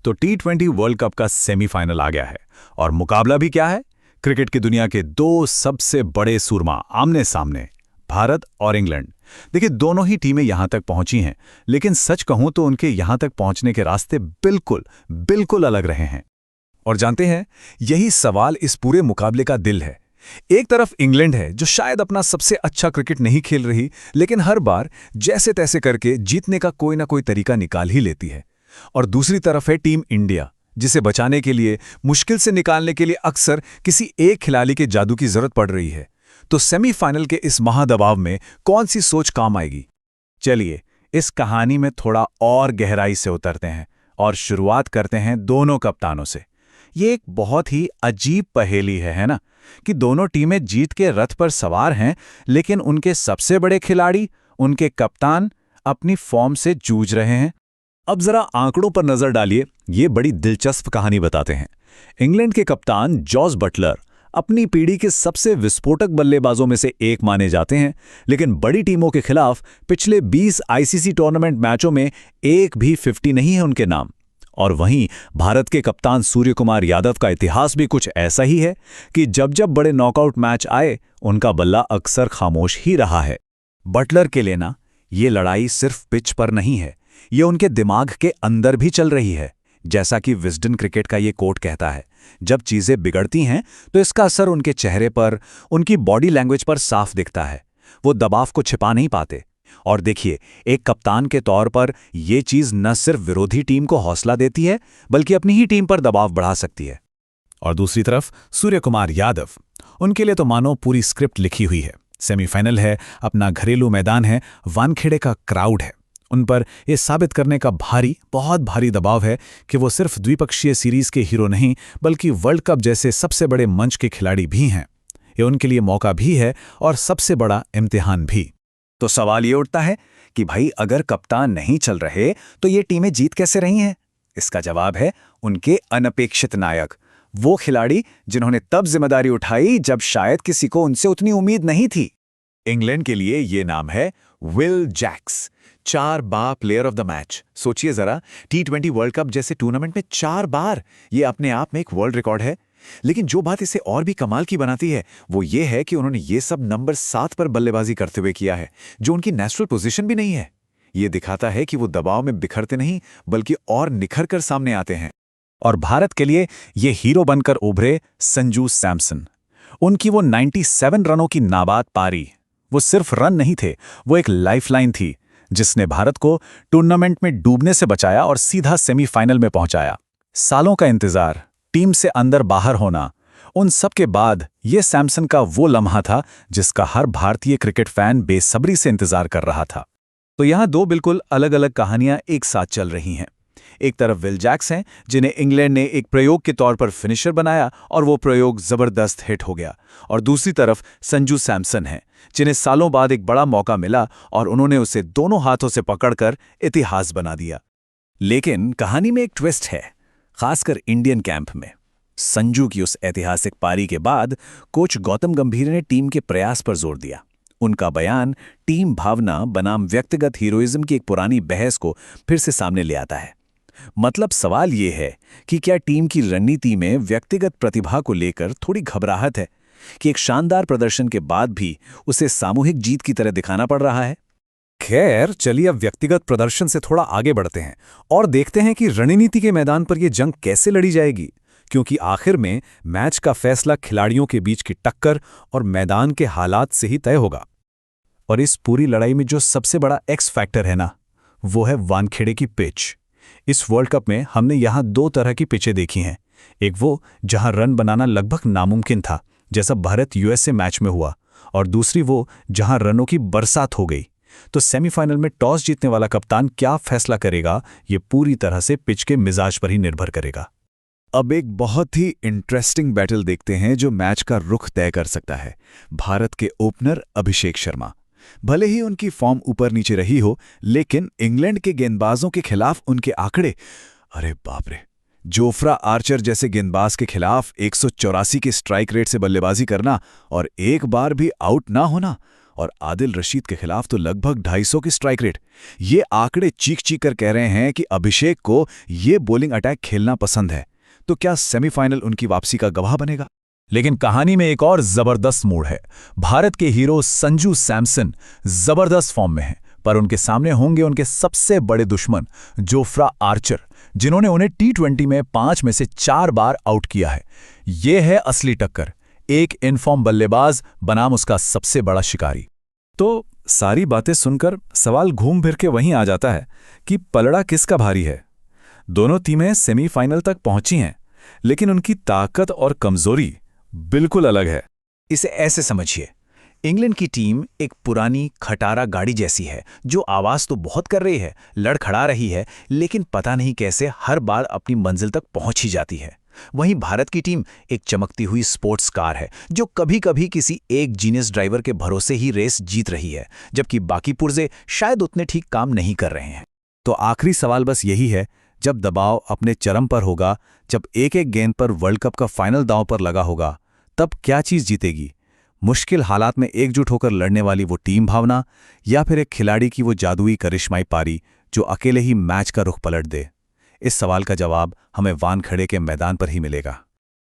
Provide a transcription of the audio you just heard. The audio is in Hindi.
तो T20 वर्ल्ड कप का सेमीफाइनल आ गया है और मुकाबला भी क्या है? क्रिकेट की दुनिया के दो सबसे बड़े सूरमा आमने सामने, भारत और इंग्लैंड। देखिए, दोनों ही टीमें यहां तक पहुंची हैं, लेकिन सच कहूं तो उनके यहां तक पहुंचने के रास्ते बिल्कुल बिल्कुल अलग रहे हैं। और जानते हैं, यही सवाल इस पूरे मुकाबले का दिल है। एक तरफ इंग्लैंड है जो शायद अपना सबसे अच्छा क्रिकेट नहीं खेल रही, लेकिन हर बार जैसे तैसे करके जीतने का कोई ना कोई तरीका निकाल ही लेती है। और दूसरी तरफ है टीम इंडिया, जिसे बचाने के लिए, मुश्किल से निकालने के लिए अक्सर किसी एक खिलाड़ी के जादू की जरूरत पड़ रही है। तो सेमीफाइनल के इस महादबाव में कौन सी सोच काम आएगी? चलिए, इस कहानी में थोड़ा और गहराई से उतरते हैं और शुरुआत करते हैं दोनों कप्तानों से। ये एक बहुत ही अजीब पहेली है ना? कि दोनों टीमें जीत के रथ पर सवार हैं, लेकिन उनके सबसे बड़े खिलाड़ी, उनके कप्तान, अपनी फॉर्म से जूझ रहे हैं। अब जरा आंकड़ों पर नजर डालिए, ये बड़ी दिलचस्प कहानी बताते हैं। इंग्लैंड के कप्तान जॉस बटलर अपनी पीढ़ी के सबसे विस्फोटक बल्लेबाजों में से एक माने जाते हैं, लेकिन बड़ी टीमों के खिलाफ पिछले 20 आईसीसी टूर्नामेंट मैचों में एक भी 50 नहीं है उनके नाम। और वहीं भारत के कप्तान सूर्यकुमार यादव का इतिहास भी कुछ ऐसा ही है कि जब जब बड़े नॉकआउट मैच आए, उनका बल्ला अक्सर खामोश ही रहा है। बटलर के लिए ना, ये लड़ाई सिर्फ पिच पर नहीं है, ये उनके दिमाग के अंदर भी चल रही है। जैसा कि विजडन क्रिकेट का ये कोट कहता है, जब चीजें बिगड़ती हैं तो इसका असर उनके चेहरे पर, उनकी बॉडी लैंग्वेज पर साफ दिखता है। वो दबाव को छिपा नहीं पाते। और देखिए, एक कप्तान के तौर पर ये चीज न सिर्फ विरोधी टीम को हौसला देती है, बल्कि अपनी ही टीम पर दबाव बढ़ा सकती है। और दूसरी तरफ सूर्यकुमार यादव, उनके लिए तो मानो पूरी स्क्रिप्ट लिखी हुई है। सेमीफाइनल है, अपना घरेलू मैदान है, वानखेड़े का क्राउड है। उन पर यह साबित करने का बहुत भारी दबाव है कि वो सिर्फ द्विपक्षीय सीरीज के हीरो नहीं, बल्कि वर्ल्ड कप जैसे सबसे बड़े मंच के खिलाड़ी भी हैं। ये उनके लिए मौका भी है और सबसे बड़ा इम्तिहान भी। तो सवाल ये उठता है कि भाई, अगर कप्तान नहीं चल रहे तो ये टीमें जीत कैसे रही हैं? इसका जवाब है उनके अनपेक्षित नायक, वो खिलाड़ी जिन्होंने तब जिम्मेदारी उठाई जब शायद किसी को उनसे उतनी उम्मीद नहीं थी। इंग्लैंड के लिए ये नाम है Will Jacks, 4 bar player of the match. सोचिए जरा, T20 वर्ल्ड कप जैसे टूर्नामेंट में 4 बार, ये अपने आप में एक वर्ल्ड रिकॉर्ड है। लेकिन जो बात इसे और भी कमाल की बनाती है, वो ये है कि उन्होंने ये सब नंबर 7 पर बल्लेबाजी करते हुए किया है, जो उनकी नेचुरल पोजीशन भी नहीं है। ये दिखाता है कि वो दबाव में बिखरते नहीं, बल्कि और निखर कर सामने आते हैं। और भारत के लिए ये हीरो बनकर उभरे संजू सैमसन। उनकी वो 97 रनों की नाबाद पारी, वो सिर्फ रन नहीं थे, वो एक लाइफलाइन थी, जिसने भारत को टूर्नामेंट में डूबने से बचाया और सीधा सेमीफाइनल में पहुंचाया। सालों का इंतजार, टीम से अंदर बाहर होना, उन सब के बाद ये सैमसन का वो लम्हा था जिसका हर भारतीय क्रिकेट फैन बेसब्री से इंतजार कर रहा था। तो यहाँ दो बिल्कुल अलग अलग कहानियां एक साथ चल रही हैं। एक तरफ विल जैक्स हैं, जिन्हें इंग्लैंड ने एक प्रयोग के तौर पर फिनिशर बनाया और वो प्रयोग जबरदस्त हिट हो गया। और दूसरी तरफ संजू सैमसन हैं, जिन्हें सालों बाद एक बड़ा मौका मिला और उन्होंने उसे दोनों हाथों से पकड़कर इतिहास बना दिया। लेकिन कहानी में एक ट्विस्ट है, खासकर इंडियन कैंप में। संजू की उस ऐतिहासिक पारी के बाद कोच गौतम गंभीर ने टीम के प्रयास पर जोर दिया। उनका बयान टीम भावना बनाम व्यक्तिगत हीरोइज्म की एक पुरानी बहस को फिर से सामने ले आता है। मतलब सवाल ये है कि क्या टीम की रणनीति में व्यक्तिगत प्रतिभा को लेकर थोड़ी घबराहट है, कि एक शानदार प्रदर्शन के बाद भी उसे सामूहिक जीत की तरह दिखाना पड़ रहा है? खैर, चलिए अब व्यक्तिगत प्रदर्शन से थोड़ा आगे बढ़ते हैं और देखते हैं कि रणनीति के मैदान पर यह जंग कैसे लड़ी जाएगी, क्योंकि आखिर में मैच का फैसला खिलाड़ियों के बीच की टक्कर और मैदान के हालात से ही तय होगा। और इस पूरी लड़ाई में जो सबसे बड़ा एक्स फैक्टर है ना, वो है वानखेड़े की पिच। इस वर्ल्ड कप में हमने यहाँ 2 तरह की पिचें देखी हैं। एक वो जहां रन बनाना लगभग नामुमकिन था, जैसा भारत यूएसए मैच में हुआ, और दूसरी वो जहां रनों की बरसात हो गई। तो सेमीफाइनल में टॉस जीतने वाला कप्तान क्या फैसला करेगा, ये पूरी तरह से पिच के मिजाज पर ही निर्भर करेगा। अब एक बहुत ही इंटरेस्टिंग बैटल देखते हैं जो मैच का रुख तय कर सकता है। भारत के ओपनर अभिषेक शर्मा, भले ही उनकी फॉर्म ऊपर नीचे रही हो, लेकिन इंग्लैंड के गेंदबाजों के खिलाफ उनके आंकड़े, अरे बाप रे! जोफ्रा आर्चर जैसे गेंदबाज के खिलाफ 184 के स्ट्राइक रेट से बल्लेबाजी करना और एक बार भी आउट ना होना, और आदिल रशीद के खिलाफ तो लगभग 250 की स्ट्राइक रेट। ये आंकड़े चीख चीख कर कह रहे हैं कि अभिषेक को ये बॉलिंग अटैक खेलना पसंद है। तो क्या सेमीफाइनल उनकी वापसी का गवाह बनेगा? लेकिन कहानी में एक और जबरदस्त मोड़ है। भारत के हीरो संजू सैमसन जबरदस्त फॉर्म में हैं, पर उनके सामने होंगे उनके सबसे बड़े दुश्मन जोफ्रा आर्चर, जिन्होंने उन्हें टी20 में 5 में से 4 बार आउट किया है। ये है असली टक्कर, एक इनफॉर्म बल्लेबाज बनाम उसका सबसे बड़ा शिकारी। तो सारी बातें सुनकर सवाल घूम फिर के वहीं आ जाता है कि पलड़ा किसका भारी है। दोनों टीमें सेमीफाइनल तक पहुंची हैं, लेकिन उनकी ताकत और कमजोरी बिल्कुल अलग है। इसे ऐसे समझिए, इंग्लैंड की टीम एक पुरानी खटारा गाड़ी जैसी है जो आवाज तो बहुत कर रही है, लड़खड़ा रही है, लेकिन पता नहीं कैसे हर बार अपनी मंजिल तक पहुंच ही जाती है। वहीं भारत की टीम एक चमकती हुई स्पोर्ट्स कार है जो कभी कभी किसी एक जीनियस ड्राइवर के भरोसे ही रेस जीत रही है, जबकि बाकी पुर्जे शायद उतने ठीक काम नहीं कर रहे हैं। तो आखिरी सवाल बस यही है, जब दबाव अपने चरम पर होगा, जब एक एक गेंद पर वर्ल्ड कप का फाइनल दांव पर लगा होगा, तब क्या चीज जीतेगी? मुश्किल हालात में एकजुट होकर लड़ने वाली वो टीम भावना, या फिर एक खिलाड़ी की वो जादुई करिश्माई पारी जो अकेले ही मैच का रुख पलट दे? इस सवाल का जवाब हमें वानखेड़े के मैदान पर ही मिलेगा।